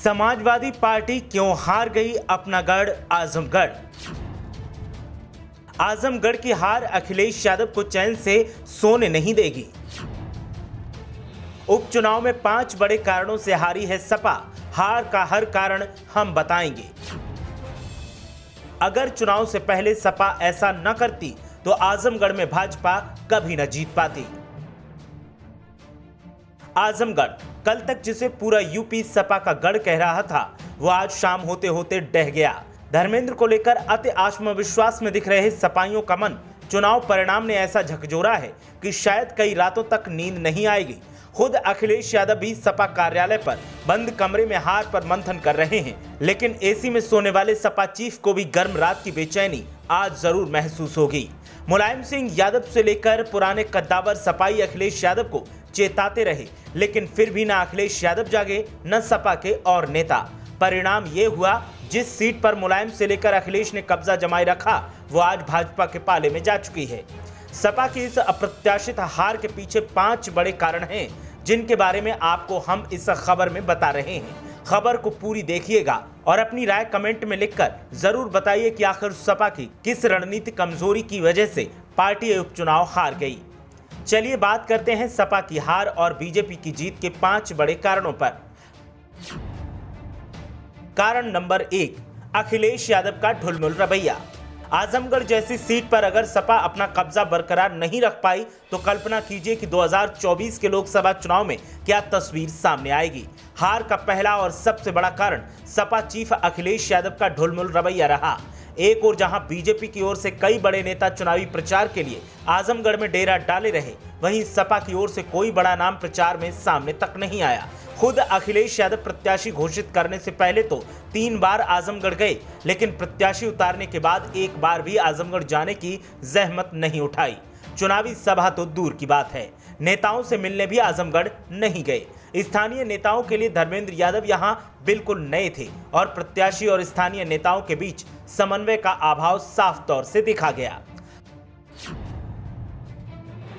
Samajwadi party क्यों हार गई अपना गढ़ आजमगढ़। आजमगढ़ की हार अखिलेश यादव को चैन से सोने नहीं देगी। उपचुनाव में 5 बड़े कारणों से हारी है सपा। हार का हर कारण हम बताएंगे। अगर चुनाव से पहले सपा ऐसा न करती तो आजमगढ़ में भाजपा कभी न जीत पाती। आजमगढ़ कल तक जिसे पूरा यूपी सपा का गढ़ कह रहा था, वो आज शाम होते होते डह गया। धर्मेंद्र को लेकर अति आत्मविश्वास में दिख रहे सपाइयों का मन चुनाव परिणाम ने ऐसा झकझोरा है कि शायद कई रातों तक नींद नहीं आएगी। खुद अखिलेश यादव भी सपा कार्यालय पर बंद कमरे में हार पर मंथन कर रहे हैं, लेकिन एसी में सोने वाले सपा चीफ को भी गर्म रात की बेचैनी आज जरूर महसूस होगी। मुलायम सिंह यादव से लेकर पुराने कद्दावर सपाई अखिलेश यादव को चेताते रहे, लेकिन फिर भी न अखिलेश यादव जागे न सपा के और नेता। परिणाम ये हुआ, जिस सीट पर मुलायम से लेकर अखिलेश ने कब्जा जमाए रखा, वो आज भाजपा के पाले में जा चुकी है। सपा की इस अप्रत्याशित हार के पीछे 5 बड़े कारण हैं, जिनके बारे में आपको हम इस खबर में बता रहे हैं। खबर को पूरी देखिएगा और अपनी राय कमेंट में लिखकर जरूर बताइए कि आखिर सपा की किस रणनीतिक कमजोरी की वजह से पार्टी उपचुनाव हार गई। चलिए बात करते हैं सपा की हार और बीजेपी की जीत के 5 बड़े कारणों पर। कारण नंबर 1, अखिलेश यादव का ढुलमुल रवैया। आजमगढ़ जैसी सीट पर अगर सपा अपना कब्जा बरकरार नहीं रख पाई तो कल्पना कीजिए कि 2024 के लोकसभा चुनाव में क्या तस्वीर सामने आएगी। हार का पहला और सबसे बड़ा कारण सपा चीफ अखिलेश यादव का ढुलमुल रवैया रहा। एक और जहां बीजेपी की ओर से कई बड़े नेता चुनावी प्रचार के लिए आजमगढ़ में डेरा डाले रहे, वहीं सपा की ओर से कोई बड़ा नाम प्रचार में सामने तक नहीं आया। खुद अखिलेश यादव प्रत्याशी घोषित करने से पहले तो 3 बार आजमगढ़ गए, लेकिन प्रत्याशी उतारने के बाद एक बार भी आजमगढ़ जाने की जहमत नहीं उठाई। चुनावी सभा तो दूर की बात है, नेताओं से मिलने भी आजमगढ़ नहीं गए। स्थानीय नेताओं के लिए धर्मेंद्र यादव यहां बिल्कुल नए थे और प्रत्याशी और स्थानीय नेताओं के बीच समन्वय का अभाव साफ तौर से दिखा गया।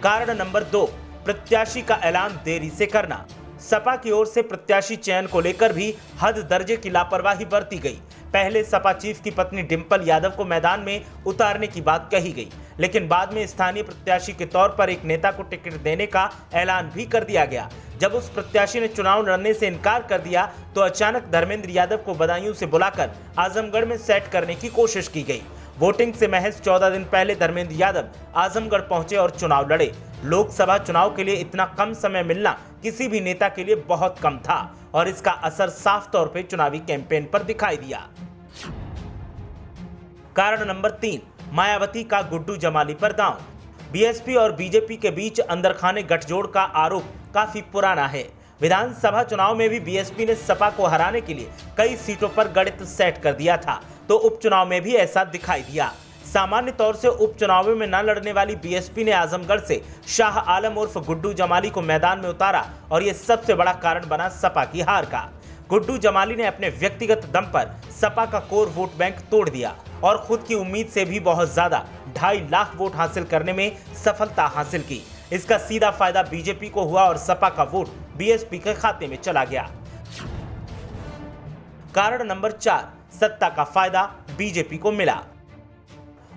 कारण नंबर 2, प्रत्याशी का ऐलान देरी से करना। सपा की ओर से प्रत्याशी चयन को लेकर भी हद दर्जे की लापरवाही बरती गई। पहले सपा चीफ की पत्नी डिंपल यादव को मैदान में उतारने की बात कही गई, लेकिन बाद में स्थानीय प्रत्याशी के तौर पर एक नेता को टिकट देने का ऐलान भी कर दिया गया। जब उस प्रत्याशी ने चुनाव लड़ने से इनकार कर दिया तो अचानक धर्मेंद्र यादव को बदायूं से बुलाकर आजमगढ़ में सेट करने की कोशिश की गई। वोटिंग से महज 14 दिन पहले धर्मेंद्र यादव आजमगढ़ पहुंचे और चुनाव लड़े। लोकसभा चुनाव के लिए इतना कम समय मिलना किसी भी नेता के लिए बहुत कम था और इसका असर साफ तौर पे चुनावी कैंपेन पर दिखाई दिया। कारण नंबर 3, मायावती का गुड्डू जमाली पर दांव। बीएसपी और बीजेपी के बीच अंदरखाने गठजोड़ का आरोप काफी पुराना है। विधानसभा चुनाव में भी बीएसपी ने सपा को हराने के लिए कई सीटों पर गणित सेट कर दिया था, तो उपचुनाव में भी ऐसा दिखाई दिया। सामान्य तौर से उपचुनावों में न लड़ने वाली बीएसपी ने आजमगढ़ से शाह आलम उर्फ गुड्डू जमाली को मैदान में उतारा और ये सबसे बड़ा कारण बना सपा की हार का। गुड्डू जमाली ने अपने व्यक्तिगत दम पर सपा का कोर वोट बैंक तोड़ दिया और खुद की उम्मीद से भी बहुत ज्यादा 2.5 लाख वोट हासिल करने में सफलता हासिल की। इसका सीधा फायदा बीजेपी को हुआ और सपा का वोट बीएसपी के खाते में चला गया। कारण नंबर 4, सत्ता का फायदा बीजेपी को मिला।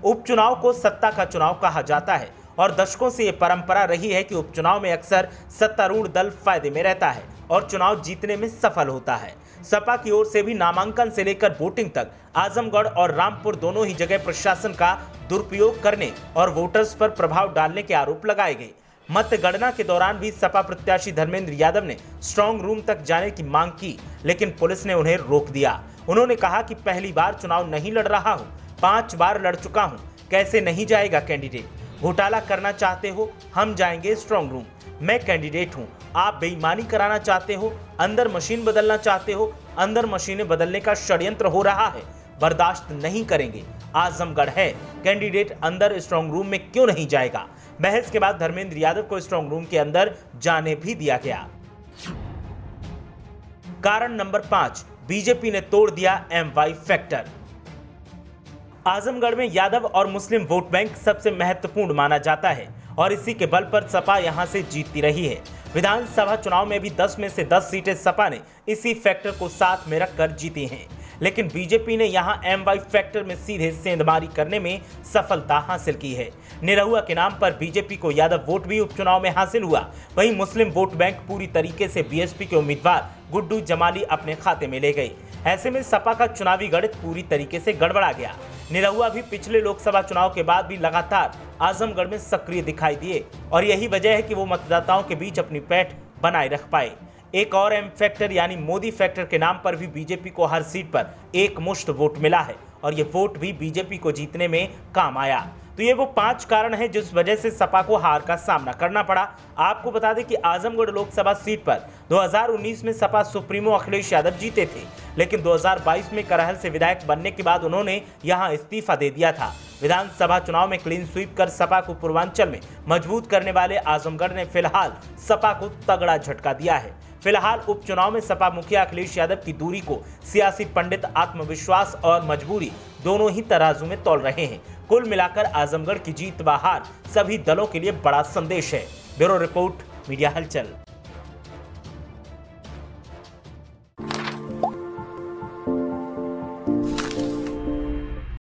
उपचुनाव को सत्ता का चुनाव कहा जाता है और दशकों से ये परंपरा रही है कि उपचुनाव में अक्सर सत्तारूढ़ दल फायदे में रहता है और चुनाव जीतने में सफल होता है। सपा की ओर से भी नामांकन से लेकर वोटिंग तक आजमगढ़ और रामपुर दोनों ही जगह प्रशासन का दुरुपयोग करने और वोटर्स पर प्रभाव डालने के आरोप लगाए गए। मतगणना के दौरान भी सपा प्रत्याशी धर्मेंद्र यादव ने स्ट्रांग रूम तक जाने की मांग की, लेकिन पुलिस ने उन्हें रोक दिया। उन्होंने कहा कि पहली बार चुनाव नहीं लड़ रहा हूं, 5 बार लड़ चुका हूं, कैसे नहीं जाएगा कैंडिडेट। घोटाला करना चाहते हो, हम जाएंगे स्ट्रांग रूम। मैं कैंडिडेट हूं, आप बेईमानी कराना चाहते हो, अंदर मशीन बदलना चाहते हो, अंदर मशीनें बदलने का षड्यंत्र हो रहा है, बर्दाश्त नहीं करेंगे। आजमगढ़ है, कैंडिडेट अंदर स्ट्रांग रूम में क्यों नहीं जाएगा। बहस के बाद धर्मेंद्र यादव को स्ट्रांग रूम के अंदर जाने भी दिया गया। कारण नंबर 5, बीजेपी ने तोड़ दिया MY फैक्टर। आजमगढ़ में यादव और मुस्लिम वोट बैंक सबसे महत्वपूर्ण माना जाता है और इसी के बल पर सपा यहां से जीतती रही है। विधानसभा चुनाव में भी 10 में से 10 सीटें सपा ने इसी फैक्टर को साथ में रखकर जीती हैं। लेकिन बीजेपी ने यहां MY फैक्टर में सीधे सेंधमारी करने में सफलता हासिल की है। निरहुआ के नाम पर बीजेपी को यादव वोट भी उपचुनाव में हासिल हुआ। वहीं मुस्लिम वोट बैंक पूरी तरीके से BSP के उम्मीदवार गुड्डू जमाली अपने खाते में ले गए। ऐसे में सपा का चुनावी गणित पूरी तरीके से गड़बड़ा गया। निरहुआ भी पिछले लोकसभा चुनाव के बाद भी लगातार आजमगढ़ में सक्रिय दिखाई दिए और यही वजह है कि वो मतदाताओं के बीच अपनी पैठ बनाए रख पाए। एक और M फैक्टर यानी मोदी फैक्टर के नाम पर भी बीजेपी को हर सीट पर एक मुश्त वोट मिला है और ये वोट भी बीजेपी को जीतने में काम आया। तो ये वो 5 कारण हैं जिस वजह से सपा को हार का सामना करना पड़ा। आपको बता दें कि आजमगढ़ लोकसभा सीट पर 2019 में सपा सुप्रीमो अखिलेश यादव जीते थे, लेकिन 2022 में करहल से विधायक बनने के बाद उन्होंने यहां इस्तीफा दे दिया था। विधानसभा चुनाव में क्लीन स्वीप कर सपा को पूर्वांचल में मजबूत करने वाले आजमगढ़ ने फिलहाल सपा को तगड़ा झटका दिया है। फिलहाल उपचुनाव में सपा मुखिया अखिलेश यादव की दूरी को सियासी पंडित आत्मविश्वास और मजबूरी दोनों ही तराजू में तौल रहे हैं। कुल मिलाकर आजमगढ़ की जीत व हार सभी दलों के लिए बड़ा संदेश है। ब्यूरो रिपोर्ट, मीडिया हलचल।